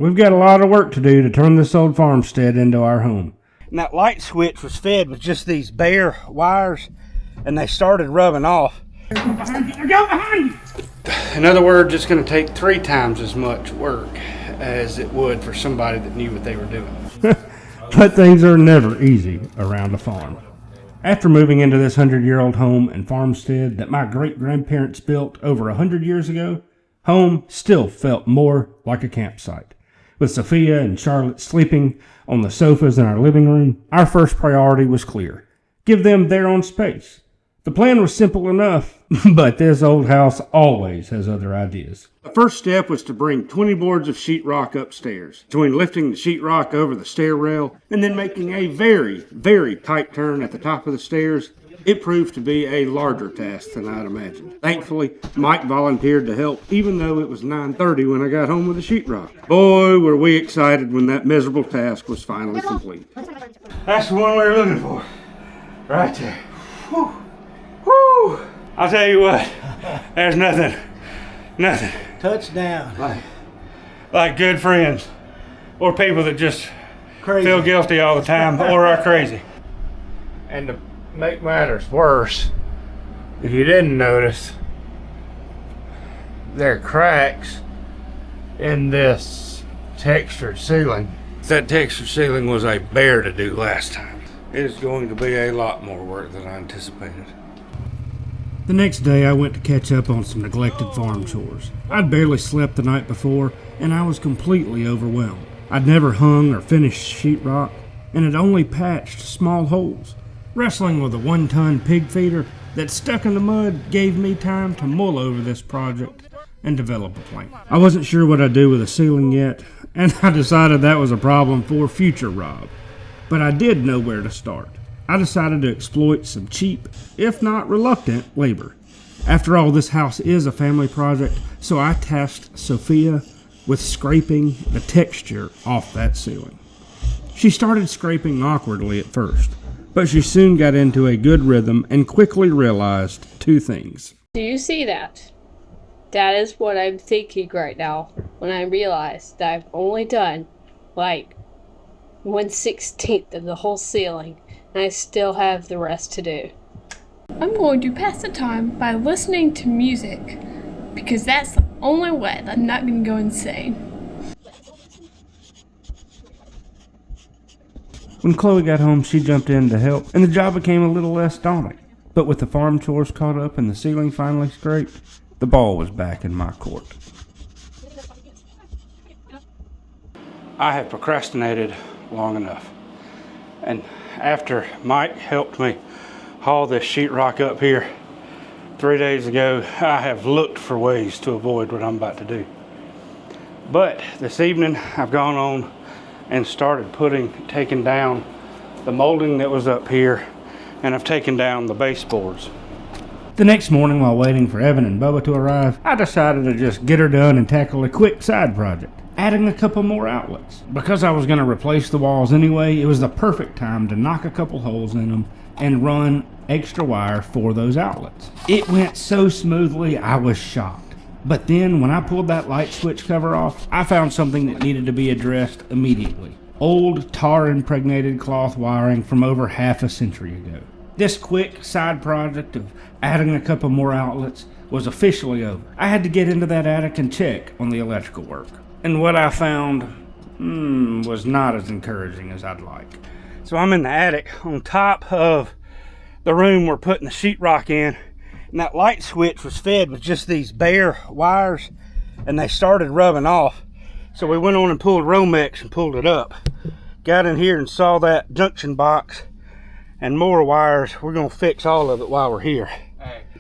We've got a lot of work to do to turn this old farmstead into our home. And that light switch was fed with just these bare wires, and they started rubbing off. Go behind you! In other words, it's going to take 3 times as much work as it would for somebody that knew what they were doing. But things are never easy around a farm. After moving into this 100-year-old home and farmstead that my great-grandparents built over 100 years ago, home still felt more like a campsite. With Sophia and Charlotte sleeping on the sofas in our living room, our first priority was clear. Give them their own space. The plan was simple enough, but this old house always has other ideas. The first step was to bring 20 boards of sheetrock upstairs. Between lifting the sheetrock over the stair rail and then making a very, very tight turn at the top of the stairs, it proved to be a larger task than I'd imagined. Thankfully, Mike volunteered to help, even though it was 9:30 when I got home with the sheetrock. Boy, were we excited when that miserable task was finally complete. That's the one we were looking for. Right there. Whew. Whew. I'll tell you what, there's nothing. Touchdown. Like good friends, or people that just Crazy. feel guilty all the time, or are crazy. And to make matters worse, if you didn't notice, there are cracks in this textured ceiling. That textured ceiling was a bear to do last time. It is going to be a lot more work than I anticipated. The next day, I went to catch up on some neglected farm chores. I'd barely slept the night before, and I was completely overwhelmed. I'd never hung or finished sheetrock, and had only patched small holes. Wrestling with a 1-ton pig feeder that stuck in the mud gave me time to mull over this project and develop a plan. I wasn't sure what I'd do with the ceiling yet, and I decided that was a problem for future Rob. But I did know where to start. I decided to exploit some cheap, if not reluctant, labor. After all, this house is a family project, so I tasked Sophia with scraping the texture off that ceiling. She started scraping awkwardly at first, but she soon got into a good rhythm and quickly realized 2 things. Do you see that? That is what I'm thinking right now when I realize that I've only done like 1/16 of the whole ceiling. And I still have the rest to do. I'm going to pass the time by listening to music, because that's the only way that I'm not going to go insane. When Chloe got home, she jumped in to help, and the job became a little less daunting. But with the farm chores caught up and the ceiling finally scraped, the ball was back in my court. I have procrastinated long enough. And after Mike helped me haul this sheetrock up here 3 days ago, I have looked for ways to avoid what I'm about to do. But this evening, I've gone on and started taking down the molding that was up here, and I've taken down the baseboards. The next morning, while waiting for Evan and Bubba to arrive, I decided to just get her done and tackle a quick side project, adding a couple more outlets. Because I was going to replace the walls anyway, it was the perfect time to knock a couple holes in them and run extra wire for those outlets. It went so smoothly, I was shocked. But then, when I pulled that light switch cover off, I found something that needed to be addressed immediately. Old, tar-impregnated cloth wiring from over half a century ago. This quick side project of adding a couple more outlets was officially over. I had to get into that attic and check on the electrical work. And what I found was not as encouraging as I'd like. So I'm in the attic on top of the room we're putting the sheetrock in, and that light switch was fed with just these bare wires, and they started rubbing off. So we went on and pulled Romex and pulled it up. Got in here and saw that junction box and more wires. We're gonna fix all of it while we're here.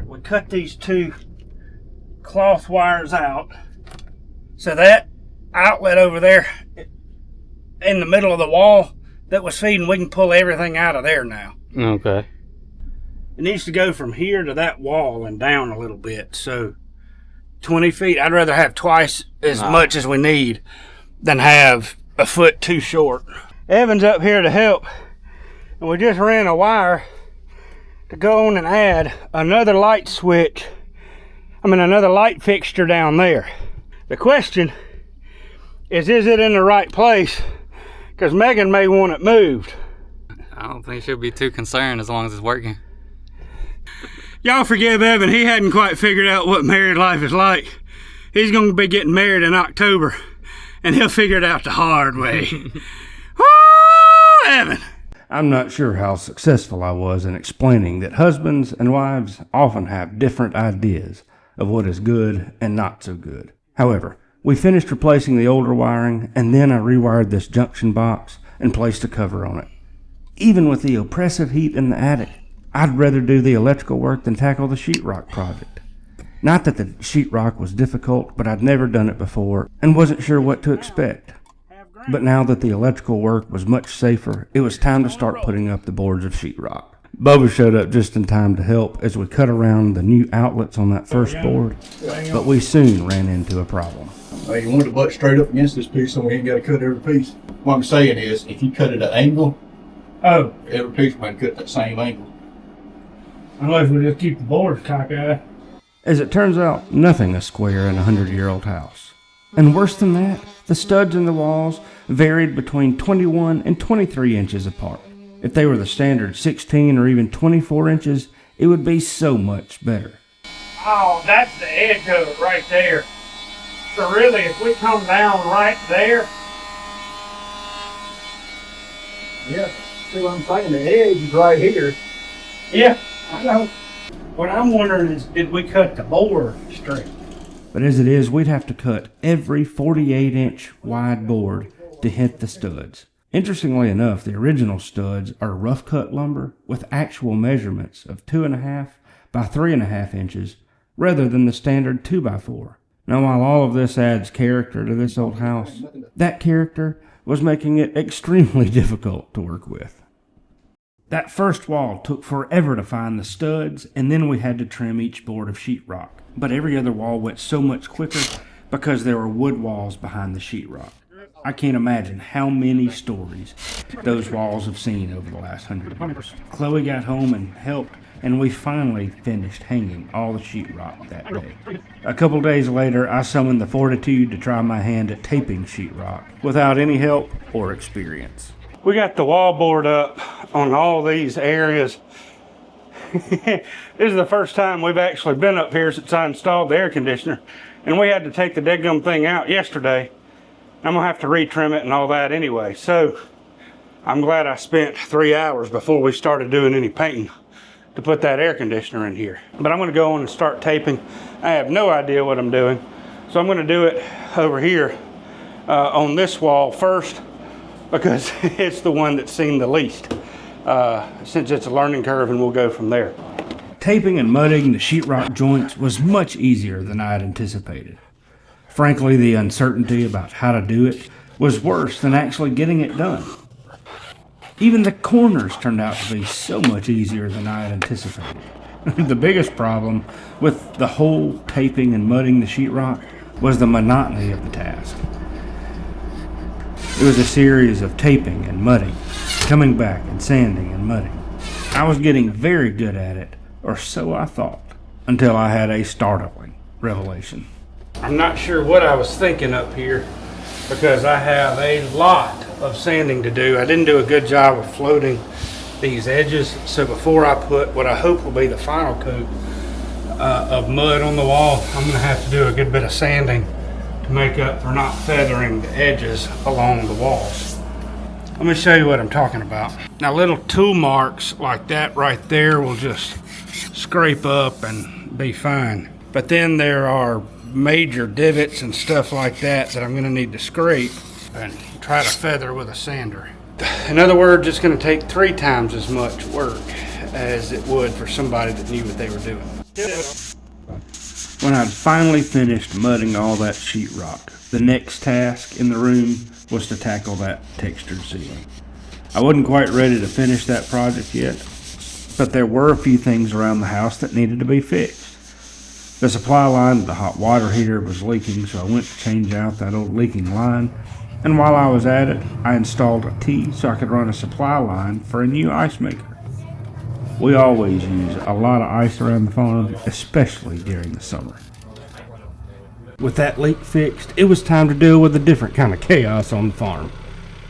We cut these 2 cloth wires out, so that outlet over there in the middle of the wall that was feeding, we can pull everything out of there now. Okay. It needs to go from here to that wall and down a little bit, so 20 feet. I'd rather have twice as much as we need than have a foot too short. Evan's up here to help, and we just ran a wire to go on and add another light another light fixture down there. The question is it in the right place? Because Megan may want it moved. I don't think she'll be too concerned as long as it's working. Y'all forgive Evan, he hadn't quite figured out what married life is like. He's gonna be getting married in October, and he'll figure it out the hard way. Woo, Evan! I'm not sure how successful I was in explaining that husbands and wives often have different ideas of what is good and not so good. However, we finished replacing the older wiring, and then I rewired this junction box and placed a cover on it. Even with the oppressive heat in the attic, I'd rather do the electrical work than tackle the sheetrock project. Not that the sheetrock was difficult, but I'd never done it before and wasn't sure what to expect. But now that the electrical work was much safer, it was time to start putting up the boards of sheetrock. Bubba showed up just in time to help as we cut around the new outlets on that first board, but we soon ran into a problem. You want to butt straight up against this piece so we ain't got to cut every piece. What I'm saying is, if you cut it at an angle, every piece might cut that same angle. Unless we just keep the boards cockeyed. As it turns out, nothing is square in a 100-year-old house. And worse than that, the studs in the walls varied between 21 and 23 inches apart. If they were the standard 16 or even 24 inches, it would be so much better. Oh, that's the edge of it right there. So really, if we come down right there. Yeah, see what I'm saying? The edge is right here. Yeah, I know. What I'm wondering is, did we cut the board straight? But as it is, we'd have to cut every 48-inch wide board to hit the studs. Interestingly enough, the original studs are rough cut lumber with actual measurements of 2.5 by 3.5 inches rather than the standard 2x4. Now, while all of this adds character to this old house, that character was making it extremely difficult to work with. That first wall took forever to find the studs, and then we had to trim each board of sheetrock. But every other wall went so much quicker because there were wood walls behind the sheetrock. I can't imagine how many stories those walls have seen over the last 100 years. Chloe got home and helped, and we finally finished hanging all the sheetrock that day. A couple days later, I summoned the fortitude to try my hand at taping sheetrock without any help or experience. We got the wallboard up on all these areas. This is the first time we've actually been up here since I installed the air conditioner, and we had to take the deadgum thing out yesterday. I'm gonna have to retrim it and all that anyway, so I'm glad I spent 3 hours before we started doing any painting to put that air conditioner in here. But I'm gonna go on and start taping. I have no idea what I'm doing, so I'm gonna do it over here on this wall first, because it's the one that's seen the least, since it's a learning curve, and we'll go from there. Taping and mudding the sheetrock joints was much easier than I had anticipated. Frankly, the uncertainty about how to do it was worse than actually getting it done. Even the corners turned out to be so much easier than I had anticipated. The biggest problem with the whole taping and mudding the sheetrock was the monotony of the task. It was a series of taping and mudding, coming back and sanding and mudding. I was getting very good at it, or so I thought, until I had a startling revelation. I'm not sure what I was thinking up here, because I have a lot of sanding to do. I didn't do a good job of floating these edges, so before I put what I hope will be the final coat of mud on the wall, I'm going to have to do a good bit of sanding to make up for not feathering the edges along the walls. Let me show you what I'm talking about. Now, little tool marks like that right there will just scrape up and be fine. But then there are major divots and stuff like that I'm going to need to scrape and try to feather with a sander. In other words, it's going to take 3 times as much work as it would for somebody that knew what they were doing. When I'd finally finished mudding all that sheetrock, the next task in the room was to tackle that textured ceiling. I wasn't quite ready to finish that project yet, but there were a few things around the house that needed to be fixed. The supply line to the hot water heater was leaking, so I went to change out that old leaking line, and while I was at it, I installed a T so I could run a supply line for a new ice maker. We always use a lot of ice around the farm, especially during the summer. With that leak fixed, it was time to deal with a different kind of chaos on the farm.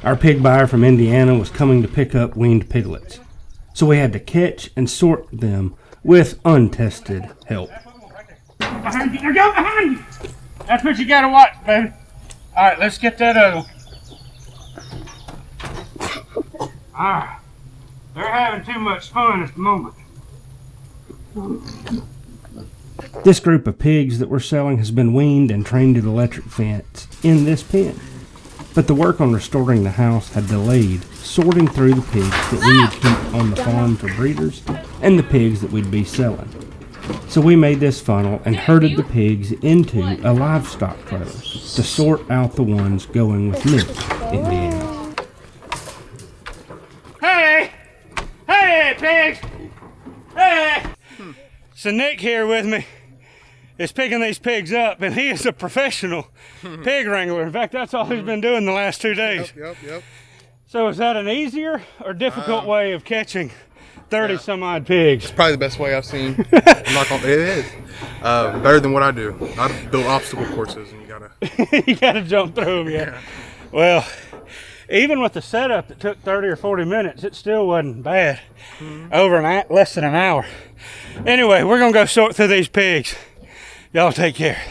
Our pig buyer from Indiana was coming to pick up weaned piglets, so we had to catch and sort them with untested help. Behind you. Go behind you. That's what you gotta watch, baby. All right, let's get that other one. All right. They're having too much fun at the moment. This group of pigs that we're selling has been weaned and trained to the electric fence in this pen. But the work on restoring the house had delayed sorting through the pigs that we would keep on the farm for breeders and the pigs that we'd be selling. So we made this funnel and herded the pigs into a livestock trailer to sort out the ones going with milk in the end. Hey! Hey, pigs! Hey! So Nick here with me is picking these pigs up, and he is a professional pig wrangler. In fact, that's all he's been doing the last 2 days. Yep. So is that an easier or difficult way of catching 30 some odd pigs? It's probably the best way I've seen. It is. Better than what I do. I build obstacle courses, and you gotta... You gotta jump through them, yeah. Well, even with the setup that took 30 or 40 minutes, it still wasn't bad. Over less than an hour. Anyway, we're gonna go sort through these pigs. Y'all take care.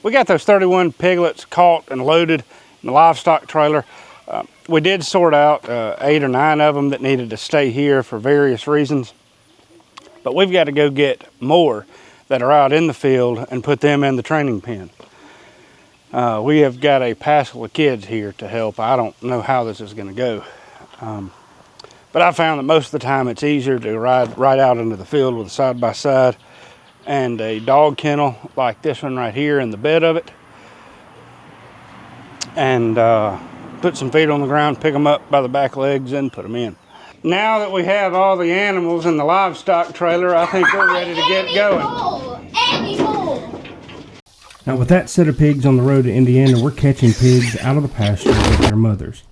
We got those 31 piglets caught and loaded in the livestock trailer. We did sort out 8 or 9 of them that needed to stay here for various reasons. But we've got to go get more that are out in the field and put them in the training pen. We have got a passel of kids here to help. I don't know how this is going to go. But I found that most of the time it's easier to ride right out into the field with a side-by-side and a dog kennel like this one right here in the bed of it. And put some feet on the ground, pick them up by the back legs, and put them in. Now that we have all the animals in the livestock trailer, I think we're ready to get going. Now with that set of pigs on the road to Indiana, we're catching pigs out of the pasture with their mothers.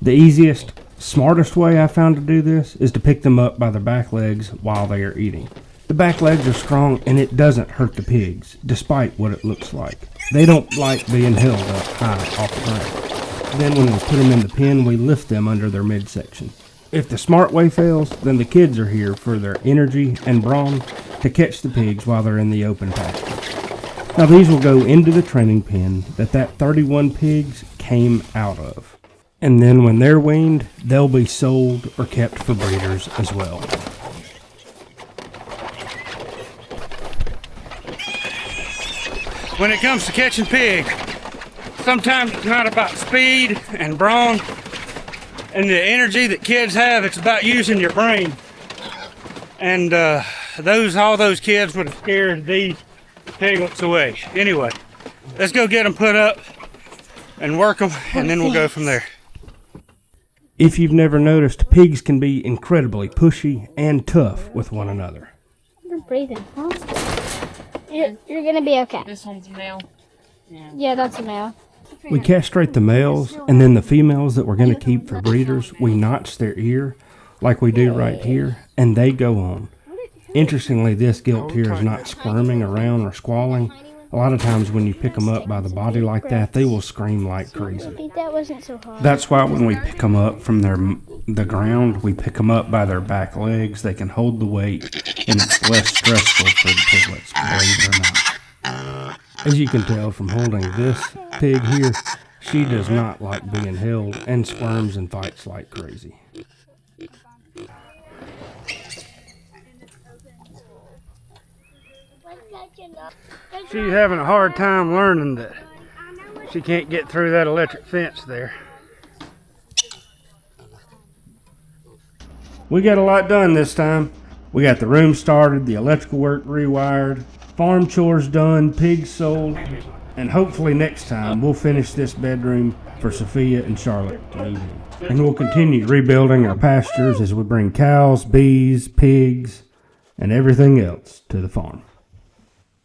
The easiest, smartest way I found to do this is to pick them up by their back legs while they are eating. The back legs are strong and it doesn't hurt the pigs, despite what it looks like. They don't like being held up high off the ground. Then when we put them in the pen, we lift them under their midsection. If the smart way fails, then the kids are here for their energy and brawn to catch the pigs while they're in the open pasture. Now these will go into the training pen that 31 pigs came out of. And then when they're weaned, they'll be sold or kept for breeders as well. When it comes to catching pigs, sometimes it's not about speed and brawn and the energy that kids have. It's about using your brain. And all those kids would have scared these piglets away. Anyway, let's go get them put up and work them, and then we'll go from there. If you've never noticed, pigs can be incredibly pushy and tough with one another. You're breathing, huh? You're gonna be okay. This one's a male. Yeah, that's a male. We castrate the males, and then the females that we're going to keep for breeders, we notch their ear like we do right here, and they go on. Interestingly, this gilt here is not squirming around or squalling. A lot of times when you pick them up by the body like that, they will scream like crazy. That wasn't so hard. That's why when we pick them up from the ground, we pick them up by their back legs. They can hold the weight, and it's less stressful for the piglets, believe it or not. As you can tell from holding this pig here, she does not like being held and squirms and fights like crazy. She's having a hard time learning that she can't get through that electric fence there. We got a lot done this time. We got the room started, the electrical work rewired, farm chores done, pigs sold, and hopefully next time we'll finish this bedroom for Sophia and Charlotte to move in. And we'll continue rebuilding our pastures as we bring cows, bees, pigs, and everything else to the farm.